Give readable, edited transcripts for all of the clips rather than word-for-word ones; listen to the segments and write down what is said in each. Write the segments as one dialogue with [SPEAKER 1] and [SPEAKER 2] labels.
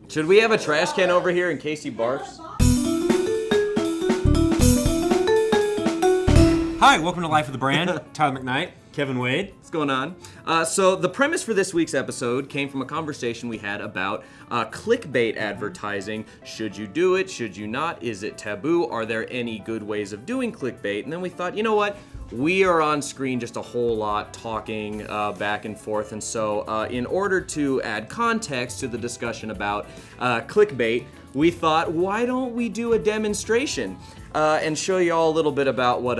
[SPEAKER 1] Should we have a trash can over here in case he barks?
[SPEAKER 2] Hi, welcome to Life of the Brand. Tyler McKnight, Kevin Wade.
[SPEAKER 1] What's going on? So the premise for this week's episode came from a conversation we had about clickbait advertising. Should you do it? Should you not? Is it taboo? Are there any good ways of doing clickbait? And then we thought, you know what? We are on screen just a whole lot talking back and forth. And so in order to add context to the discussion about clickbait, we thought, why don't we do a demonstration and show you all a little bit about what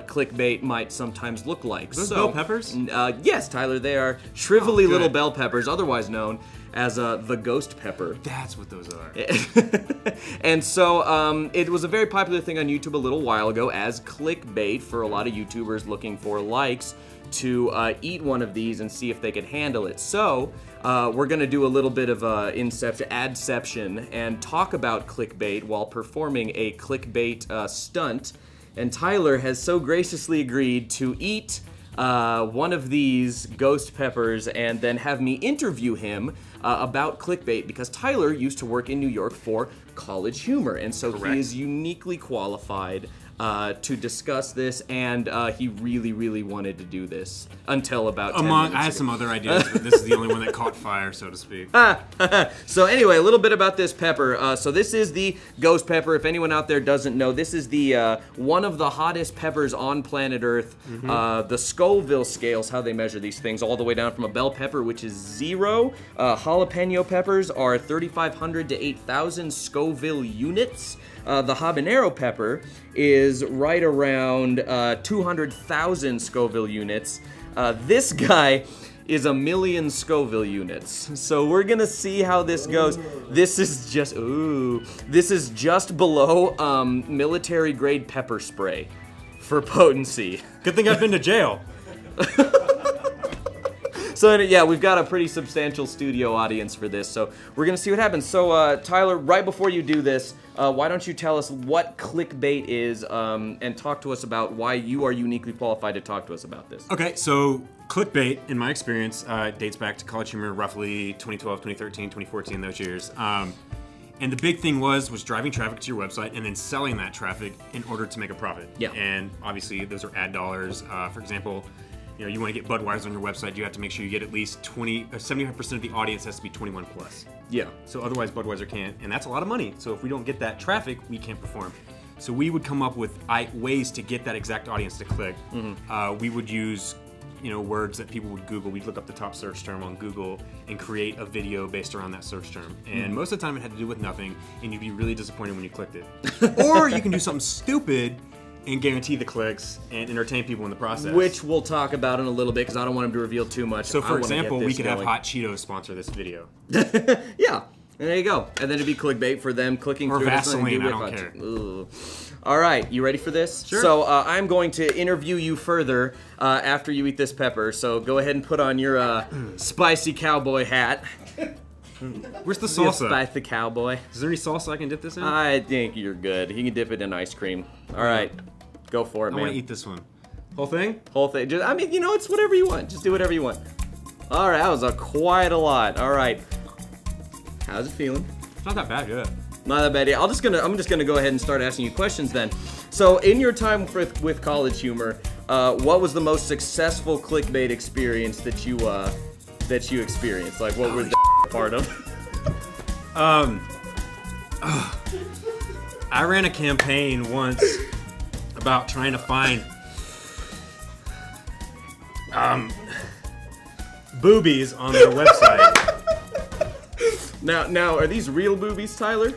[SPEAKER 1] clickbait might sometimes look like.
[SPEAKER 2] Are those bell peppers?
[SPEAKER 1] Yes, Tyler, they are shrivelly little bell peppers, otherwise known as the ghost pepper.
[SPEAKER 2] That's what those are.
[SPEAKER 1] And so it was a very popular thing on YouTube a little while ago as clickbait for a lot of YouTubers looking for likes to eat one of these and see if they could handle it. So we're going to do a little bit of adception and talk about clickbait while performing a clickbait stunt. And Tyler has so graciously agreed to eat one of these ghost peppers and then have me interview him about clickbait because Tyler used to work in New York for CollegeHumor, and so
[SPEAKER 2] Correct.
[SPEAKER 1] He is uniquely qualified to discuss this, and he really, really wanted to do this until about 10 minutes
[SPEAKER 2] I had
[SPEAKER 1] ago.
[SPEAKER 2] some other ideas, but this is the only one that caught fire, so to speak.
[SPEAKER 1] So anyway, a little bit about this pepper. So this is the ghost pepper. If anyone out there doesn't know, this is the one of the hottest peppers on planet Earth. The Scoville scales, how they measure these things, all the way down from a bell pepper, which is 0. Jalapeno peppers are 3,500 to 8,000 Scoville units. The habanero pepper is right around 200,000 Scoville units. This guy is 1,000,000 Scoville units. So we're gonna see how this goes. This is just below military grade pepper spray for potency.
[SPEAKER 2] Good thing I've been to jail.
[SPEAKER 1] So yeah, we've got a pretty substantial studio audience for this, so we're gonna see what happens. So Tyler, right before you do this, why don't you tell us what clickbait is and talk to us about why you are uniquely qualified to talk to us about this.
[SPEAKER 2] Okay, so clickbait, in my experience, dates back to CollegeHumor, roughly 2012, 2013, 2014, those years. And the big thing was driving traffic to your website and then selling that traffic in order to make a profit.
[SPEAKER 1] Yeah.
[SPEAKER 2] And obviously, those are ad dollars. For example, you want to get Budweiser on your website, you have to make sure you get at least 75% of the audience has to be 21 plus.
[SPEAKER 1] Yeah.
[SPEAKER 2] So otherwise Budweiser can't, and that's a lot of money. So if we don't get that traffic, we can't perform. So we would come up with ways to get that exact audience to click. We would use words that people would Google. We'd look up the top search term on Google and create a video based around that search term. And most of the time it had to do with nothing, and you'd be really disappointed when you clicked it. Or you can do something stupid and guarantee the clicks and entertain people in the process.
[SPEAKER 1] Which we'll talk about in a little bit because I don't want him to reveal too much.
[SPEAKER 2] So for
[SPEAKER 1] I wanna get
[SPEAKER 2] example,
[SPEAKER 1] this
[SPEAKER 2] we could have
[SPEAKER 1] going.
[SPEAKER 2] Hot Cheetos sponsor this video.
[SPEAKER 1] Yeah, there you go. And then it'd be clickbait for them clicking
[SPEAKER 2] Or
[SPEAKER 1] through this and
[SPEAKER 2] Vaseline,
[SPEAKER 1] do
[SPEAKER 2] I don't
[SPEAKER 1] with
[SPEAKER 2] care.
[SPEAKER 1] Ugh. All right, you ready for this?
[SPEAKER 2] Sure.
[SPEAKER 1] So I'm going to interview you further after you eat this pepper. So go ahead and put on your spicy cowboy hat.
[SPEAKER 2] Where's the
[SPEAKER 1] You
[SPEAKER 2] salsa?
[SPEAKER 1] spicy cowboy.
[SPEAKER 2] Is there any salsa I can dip this in?
[SPEAKER 1] I think you're good. You can dip it in ice cream. All right, go for it,
[SPEAKER 2] I
[SPEAKER 1] man.
[SPEAKER 2] want to eat this one. Whole thing?
[SPEAKER 1] Whole thing. Just, it's whatever you want. Just do whatever you want. All right, that was quite a lot. All right, how's it feeling?
[SPEAKER 2] It's not that bad, yeah.
[SPEAKER 1] Not that bad. Yeah, I'm just gonna go ahead and start asking you questions then. So, in your time with CollegeHumor, what was the most successful clickbait experience that you experienced? Like, what was the part of?
[SPEAKER 2] I ran a campaign once about trying to find boobies on their website.
[SPEAKER 1] Now, are these real boobies, Tyler?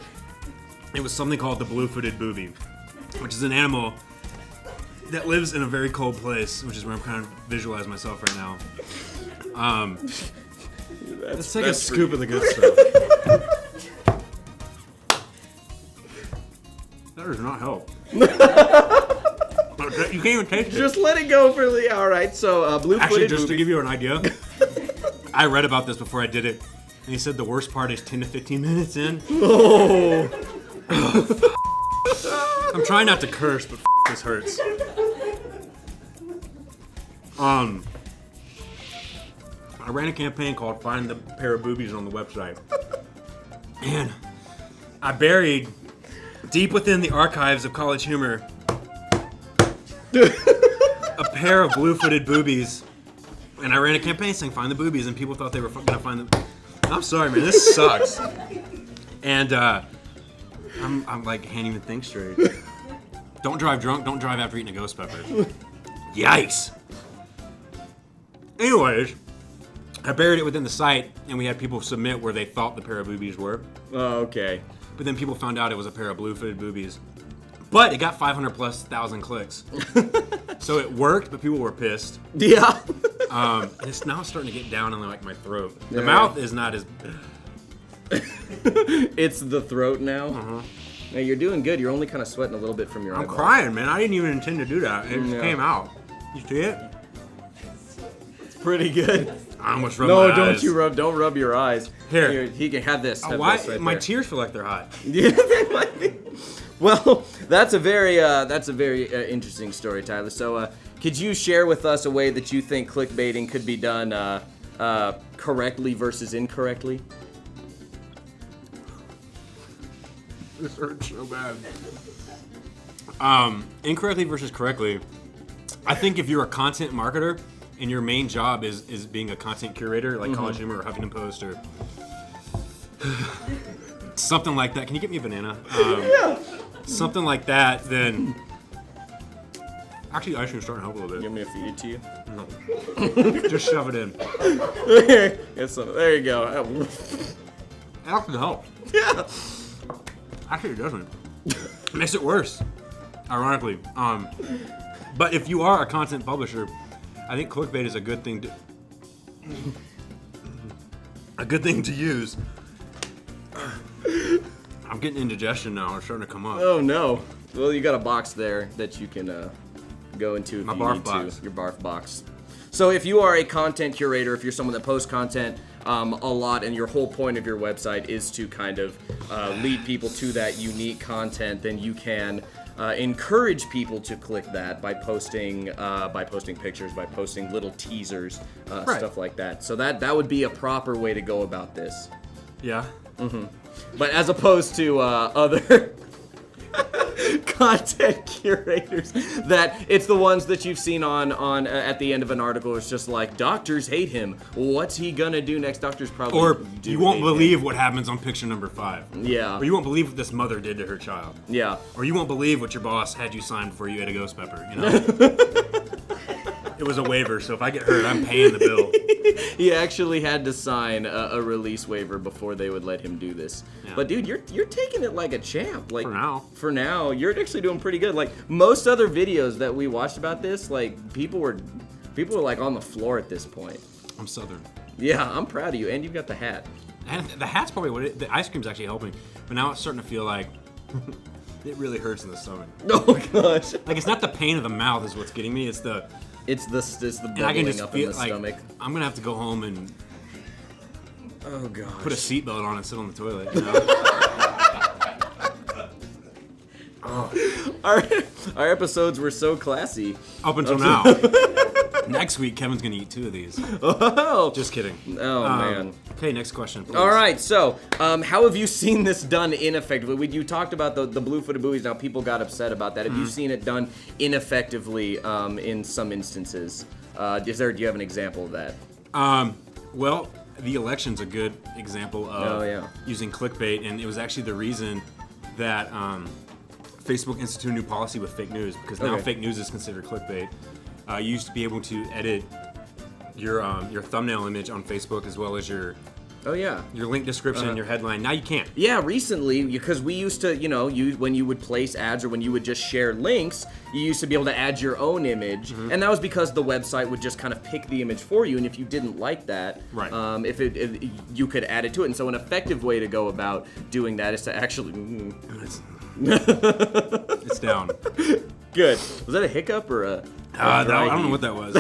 [SPEAKER 2] It was something called the blue-footed booby, which is an animal that lives in a very cold place, which is where I'm kind of visualizing myself right now. Let's take a scoop of the good stuff. That does not help. You can't even taste it.
[SPEAKER 1] Just let it go for the. All right, so blue-footed
[SPEAKER 2] Actually, just to
[SPEAKER 1] boobies.
[SPEAKER 2] give you an idea, I read about this before I did it, and he said the worst part is 10 to 15 minutes in.
[SPEAKER 1] Oh.
[SPEAKER 2] I'm trying not to curse, but this hurts. I ran a campaign called Find the Pair of Boobies on the website. And I buried deep within the archives of CollegeHumor a pair of blue-footed boobies. And I ran a campaign saying, find the boobies, and people thought they were gonna find them. I'm sorry, man, this sucks. And I'm like, can't even think straight. Don't drive drunk, don't drive after eating a ghost pepper. Yikes. Anyways, I buried it within the site, and we had people submit where they thought the pair of boobies were.
[SPEAKER 1] Oh, okay.
[SPEAKER 2] But then people found out it was a pair of blue-footed boobies. But it got 500,000+ clicks. So it worked, but people were pissed.
[SPEAKER 1] Yeah.
[SPEAKER 2] And it's now starting to get down in like my throat. The mouth is not as...
[SPEAKER 1] It's the throat now?
[SPEAKER 2] Uh-huh.
[SPEAKER 1] Now, you're doing good. You're only kind of sweating a little bit from your
[SPEAKER 2] I'm
[SPEAKER 1] eyeballs.
[SPEAKER 2] crying, man. I didn't even intend to do that. It just came out. You see it?
[SPEAKER 1] It's pretty good.
[SPEAKER 2] I almost rubbed my eyes.
[SPEAKER 1] Don't rub your eyes.
[SPEAKER 2] Here.
[SPEAKER 1] He can have this. Have
[SPEAKER 2] Why?
[SPEAKER 1] this right
[SPEAKER 2] My
[SPEAKER 1] there.
[SPEAKER 2] tears feel like they're hot.
[SPEAKER 1] Yeah, they might be. Well, that's a very interesting story, Tyler. So, could you share with us a way that you think clickbaiting could be done correctly versus incorrectly?
[SPEAKER 2] This hurts so bad. Incorrectly versus correctly. I think if you're a content marketer and your main job is being a content curator, like CollegeHumor or Huffington Post or something like that. Can you get me a banana?
[SPEAKER 1] Yeah.
[SPEAKER 2] Something like that, then... Actually, ice cream's starting to help a little
[SPEAKER 1] You
[SPEAKER 2] bit.
[SPEAKER 1] want me to feed it to you?
[SPEAKER 2] No. Just shove it in.
[SPEAKER 1] There you go.
[SPEAKER 2] It actually helps.
[SPEAKER 1] Yeah.
[SPEAKER 2] Actually, it doesn't. It makes it worse, ironically. But if you are a content publisher, I think clickbait is a good thing to use. I'm getting indigestion now. It's starting to come up.
[SPEAKER 1] Oh no. Well, you got a box there that you can go into if
[SPEAKER 2] My
[SPEAKER 1] you
[SPEAKER 2] barf
[SPEAKER 1] need
[SPEAKER 2] box.
[SPEAKER 1] to. Your barf box. So if you are a content curator, if you're someone that posts content a lot, and your whole point of your website is to kind of lead people to that unique content, then you can encourage people to click that by posting pictures, by posting little teasers,
[SPEAKER 2] Right.
[SPEAKER 1] stuff like that. So that would be a proper way to go about this.
[SPEAKER 2] Yeah.
[SPEAKER 1] But as opposed to other content curators, that it's the ones that you've seen on at the end of an article. It's just like, doctors hate him. What's he gonna do next? Doctors probably
[SPEAKER 2] Or
[SPEAKER 1] do
[SPEAKER 2] you won't
[SPEAKER 1] hate
[SPEAKER 2] believe what happens on picture number 5.
[SPEAKER 1] him. Yeah.
[SPEAKER 2] Or you won't believe what this mother did to her child.
[SPEAKER 1] Yeah.
[SPEAKER 2] Or you won't believe what your boss had you sign before you ate a ghost pepper, you know? It was a waiver, so if I get hurt, I'm paying the bill.
[SPEAKER 1] He actually had to sign a release waiver before they would let him do this.
[SPEAKER 2] Yeah.
[SPEAKER 1] But dude, you're taking it like a champ. Like
[SPEAKER 2] For now.
[SPEAKER 1] You're actually doing pretty good. Like most other videos that we watched about this, like people were like on the floor at this point.
[SPEAKER 2] I'm Southern.
[SPEAKER 1] Yeah, I'm proud of you, and you've got the hat.
[SPEAKER 2] And the hat's probably what the ice cream's actually helping. But now it's starting to feel like it really hurts in the stomach.
[SPEAKER 1] Oh gosh.
[SPEAKER 2] Like it's not the pain of the mouth is what's getting me, it's the
[SPEAKER 1] It's the
[SPEAKER 2] and I can
[SPEAKER 1] bubbling
[SPEAKER 2] just
[SPEAKER 1] up
[SPEAKER 2] feel
[SPEAKER 1] in the
[SPEAKER 2] like
[SPEAKER 1] stomach.
[SPEAKER 2] I'm gonna have to go home and
[SPEAKER 1] Oh gosh.
[SPEAKER 2] put a seatbelt on and sit on the toilet. You know?
[SPEAKER 1] Our episodes were so classy.
[SPEAKER 2] Up until now. Next week, Kevin's gonna eat 2 of these.
[SPEAKER 1] Oh.
[SPEAKER 2] Just kidding.
[SPEAKER 1] Oh man.
[SPEAKER 2] Okay, next question, please.
[SPEAKER 1] All right, so how have you seen this done ineffectively? You talked about the blue-footed buoys. Now people got upset about that. Have you seen it done ineffectively in some instances? Do you have an example of that?
[SPEAKER 2] Well, the election's a good example of using clickbait, and it was actually the reason that Facebook instituted a new policy with fake news, because now fake news is considered clickbait. You used to be able to edit your thumbnail image on Facebook as well as your link description and your headline. Now you can't.
[SPEAKER 1] Yeah, recently, because we used to, when you would place ads or when you would just share links, you used to be able to add your own image, and that was because the website would just kind of pick the image for you, and if you didn't like that,
[SPEAKER 2] Right.
[SPEAKER 1] if you could add it to it. And so an effective way to go about doing that is to actually...
[SPEAKER 2] It's down.
[SPEAKER 1] Good. Was that a hiccup or a...
[SPEAKER 2] I don't know what that was.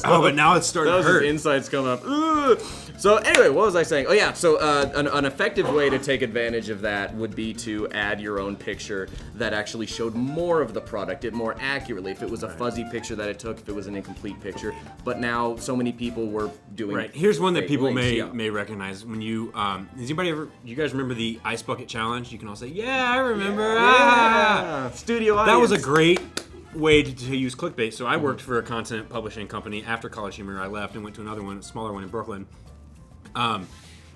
[SPEAKER 2] But now it's starting to hurt.
[SPEAKER 1] Those insights come up. Ugh. So anyway, what was I saying? Oh yeah, so an effective way to take advantage of that would be to add your own picture that actually showed more of the product, it more accurately. If it was a fuzzy picture that it took, if it was an incomplete picture. But now so many people were doing.
[SPEAKER 2] Right. Here's one that people
[SPEAKER 1] links,
[SPEAKER 2] may recognize. When you does anybody ever? You guys remember the Ice Bucket Challenge? You can all say, "Yeah, I remember."
[SPEAKER 1] Yeah. Studio audience.
[SPEAKER 2] That was a great way to use clickbait. So I worked for a content publishing company after CollegeHumor. I left and went to another one, a smaller one in Brooklyn.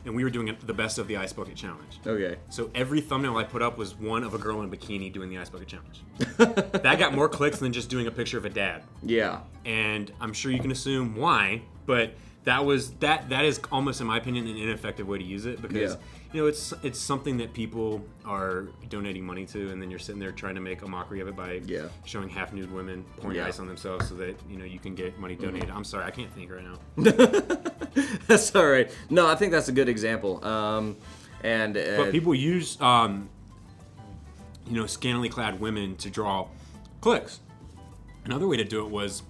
[SPEAKER 2] And we were doing the best of the Ice Bucket Challenge.
[SPEAKER 1] Okay.
[SPEAKER 2] So every thumbnail I put up was one of a girl in a bikini doing the Ice Bucket Challenge. That got more clicks than just doing a picture of a dad.
[SPEAKER 1] Yeah.
[SPEAKER 2] And I'm sure you can assume why, but that is almost, in my opinion, an ineffective way to use it because it's something that people are donating money to, and then you're sitting there trying to make a mockery of it by showing half nude women pouring ice on themselves so that you can get money donated. I'm sorry, I can't think right now.
[SPEAKER 1] That's all right. No, I think that's a good example. But
[SPEAKER 2] people use scantily clad women to draw clicks. Another way to do it was,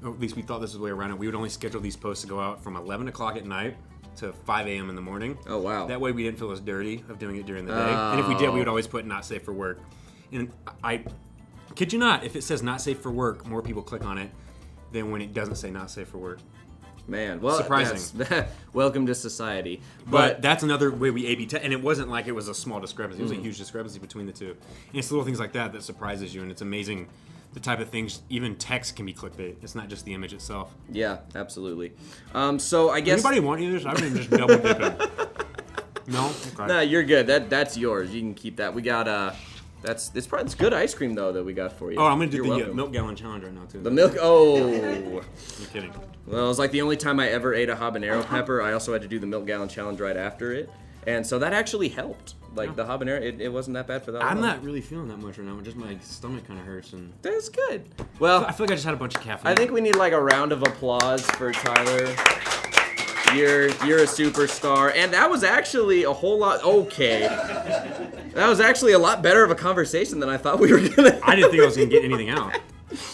[SPEAKER 2] or at least we thought this was the way around it, we would only schedule these posts to go out from 11 o'clock at night to 5 a.m. in the morning.
[SPEAKER 1] Oh, wow.
[SPEAKER 2] That way we didn't feel as dirty of doing it during the day. And if we did, we would always put not safe for work. And I kid you not, if it says not safe for work, more people click on it than when it doesn't say not safe for work.
[SPEAKER 1] Man, well,
[SPEAKER 2] surprising.
[SPEAKER 1] Welcome to society.
[SPEAKER 2] But that's another way we A/B test, and it wasn't like it was a small discrepancy. It was a huge discrepancy between the two. And it's little things like that surprises you, and it's amazing the type of things, even text can be clickbait. It's not just the image itself.
[SPEAKER 1] Yeah, absolutely. So I guess...
[SPEAKER 2] Anybody want either? I'm just double dipping. No? Okay.
[SPEAKER 1] Nah, you're good. That's yours. You can keep that. We got... It's good ice cream, though, that we got for you.
[SPEAKER 2] Oh, I'm going to do the milk gallon challenge right now, too.
[SPEAKER 1] The milk... Oh!
[SPEAKER 2] I'm kidding.
[SPEAKER 1] Well, it was like the only time I ever ate a habanero pepper. I also had to do the milk gallon challenge right after it. And so that actually helped. Like, the habanero, it wasn't that bad for that
[SPEAKER 2] I'm
[SPEAKER 1] long.
[SPEAKER 2] not really feeling that much right now. Just my stomach kind of hurts. And
[SPEAKER 1] that's good. Well,
[SPEAKER 2] I feel like I just had a bunch of caffeine.
[SPEAKER 1] I think we need, like, a round of applause for Tyler. You're a superstar. And that was actually a whole lot... Okay. That was actually a lot better of a conversation than I thought we were going to.
[SPEAKER 2] I didn't think I was going to get anything out.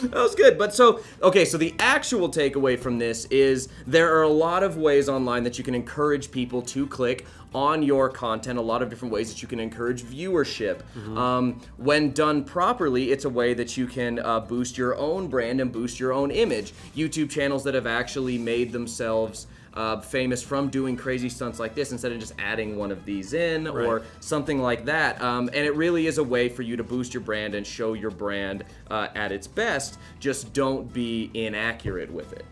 [SPEAKER 1] That was good. But so the actual takeaway from this is there are a lot of ways online that you can encourage people to click on your content, a lot of different ways that you can encourage viewership. When done properly, it's a way that you can boost your own brand and boost your own image. YouTube channels that have actually made themselves famous from doing crazy stunts like this instead of just adding one of these in or something like that. And it really is a way for you to boost your brand and show your brand at its best. Just don't be inaccurate with it.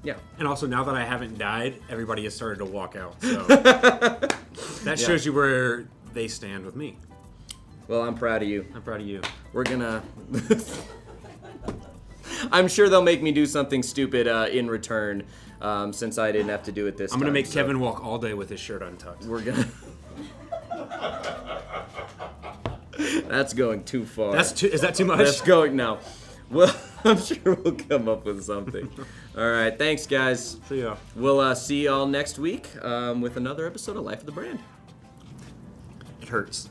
[SPEAKER 2] Yeah. And also, now that I haven't died, everybody has started to walk out. So that shows you where they stand with me.
[SPEAKER 1] Well, I'm proud of you.
[SPEAKER 2] I'm proud of you.
[SPEAKER 1] We're gonna... I'm sure they'll make me do something stupid in return, since I didn't have to do it this time.
[SPEAKER 2] I'm gonna make Kevin walk all day with his shirt untucked.
[SPEAKER 1] We're gonna... That's going too far.
[SPEAKER 2] Is that too much?
[SPEAKER 1] That's going... No. Well, I'm sure we'll come up with something. All right, thanks, guys.
[SPEAKER 2] See ya.
[SPEAKER 1] We'll see y'all next week with another episode of Life of the Brand.
[SPEAKER 2] It hurts.